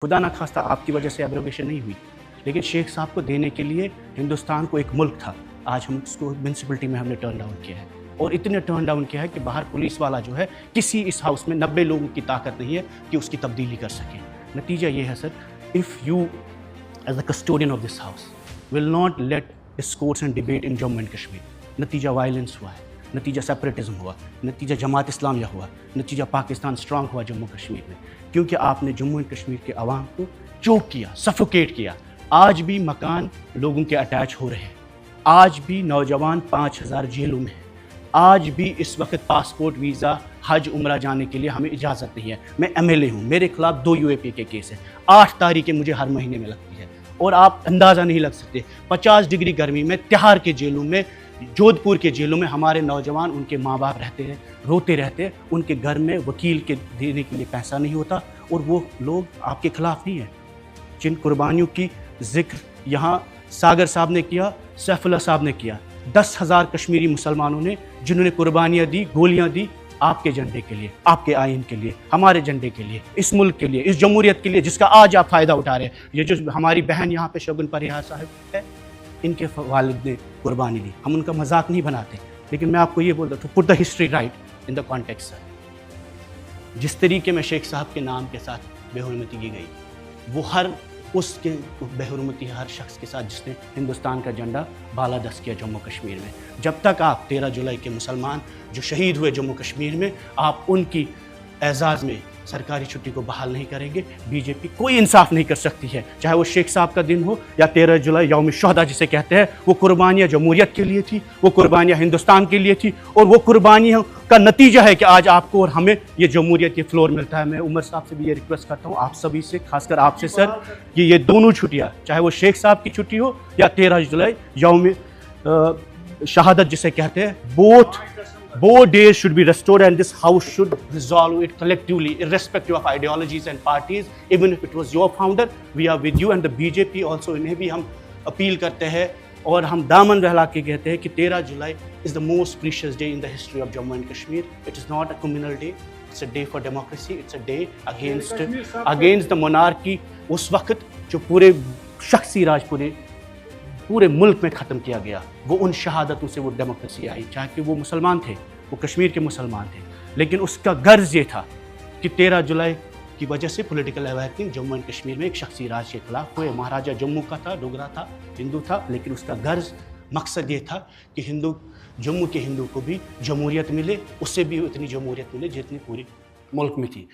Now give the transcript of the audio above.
खुदा ना खास्ता आपकी वजह से एब्रोगेशन नहीं हुई, लेकिन शेख साहब को देने के लिए हिंदुस्तान को एक मुल्क था। आज हम उसको म्यूनसिपलिटी में हमने टर्न डाउन किया है, और इतने टर्न डाउन किया है कि बाहर पुलिस वाला जो है, किसी इस हाउस में 90 लोगों की ताकत नहीं है कि उसकी तब्दीली कर सकें। नतीजा ये है sir, if you as the custodian of this house will not let discourse and debate in Jammu and Kashmir, नतीजा वायलेंस हुआ है, नतीजा सेपरेटिज्म हुआ, नतीजा जमात इस्लामिया हुआ, नतीजा पाकिस्तान स्ट्रांग हुआ जम्मू कश्मीर में, क्योंकि आपने जम्मू एंड कश्मीर के आवाम को चोक किया, सफोकेट किया। आज भी मकान लोगों के अटैच हो रहे हैं, आज भी नौजवान 5000 जेलों में हैं, आज भी इस वक्त पासपोर्ट वीज़ा हज उम्रा जाने के लिए हमें इजाज़त नहीं है। मैं MLA हूँ, मेरे खिलाफ 2 UAP के केस हैं, 8 तारीखें मुझे हर महीने में लगती है, और आप अंदाज़ा नहीं लग सकते 50 डिग्री गर्मी में तिहाड़ के जेलों में, जोधपुर के जेलों में हमारे नौजवान, उनके माँ बाप रहते हैं, रोते रहते हैं, उनके घर में वकील के देने के लिए पैसा नहीं होता, और वो लोग आपके खिलाफ नहीं है। जिन कुर्बानियों की जिक्र यहाँ सागर साहब ने किया, सैफुल्लाह साहब ने किया, 10,000 कश्मीरी मुसलमानों ने जिन्होंने कुर्बानियाँ दी, गोलियाँ दी आपके झंडे के लिए, आपके आइन के लिए, हमारे झंडे के लिए, इस मुल्क के लिए, इस जमहूरियत के लिए, जिसका आज आप फ़ायदा उठा रहे हैं। ये जो हमारी बहन यहाँ पे शगुन परिहार साहब है, इनके वालिद ने कुर्बानी दी, हम उनका मजाक नहीं बनाते, लेकिन मैं आपको ये बोल रहा था, put the history right in the context sir. जिस तरीके में शेख साहब के नाम के साथ बेहुरमती की गई, वो हर उसके बेहुरमती हर शख्स के साथ जिसने हिंदुस्तान का झंडा बालादस्त किया जम्मू कश्मीर में। जब तक आप 13 जुलाई के मुसलमान जो शहीद हुए जम्मू कश्मीर में, आप उनकी एजाज़ में सरकारी छुट्टी को बहाल नहीं करेंगे, बीजेपी कोई इंसाफ नहीं कर सकती है। चाहे वो शेख साहब का दिन हो या 13 जुलाई यौम शुहदा जिसे कहते हैं, वो कुर्बानियाँ जमहूरियत के लिए थी, वो कुर्बानियाँ हिंदुस्तान के लिए थी, और वो कुर्बानियों का नतीजा है कि आज आपको और हमें ये जमहूरियत, ये फ्लोर मिलता है। मैं उमर साहब से भी ये रिक्वेस्ट करता हूँ, आप सभी से, खासकर आपसे सर, कि ये दोनों छुट्टियाँ, चाहे वो शेख साहब की छुट्टी हो या 13 जुलाई यौम शहादत जिसे कहते हैं, both days should be restored, and this house should resolve it collectively, irrespective of ideologies and parties. Even if it was your founder, we are with you, and the BJP also, इन्हें भी हम appeal करते हैं और हम दामन रहला के कहते हैं कि 13 जुलाई is the most precious day in the history of Jammu and Kashmir. It is not a communal day. It's a day for democracy. It's a day against the monarchy. उस वक्त जो पूरे शख्सी राज पूरे मुल्क में ख़त्म किया गया, वो उन शहादतों से वो डेमोक्रेसी आई, चाहे कि वो मुसलमान थे, वो कश्मीर के मुसलमान थे, लेकिन उसका गर्ज ये था कि 13 जुलाई की वजह से political awakening Jammu and Kashmir में एक शख्सी राज के खिलाफ हुए। महाराजा जम्मू का था, डोगरा था, हिंदू था, लेकिन उसका गर्ज मकसद ये था कि जम्मू के हिंदू को भी जमहूरियत मिले, उससे भी उतनी जमहूरियत मिले जितनी पूरी मुल्क में थी।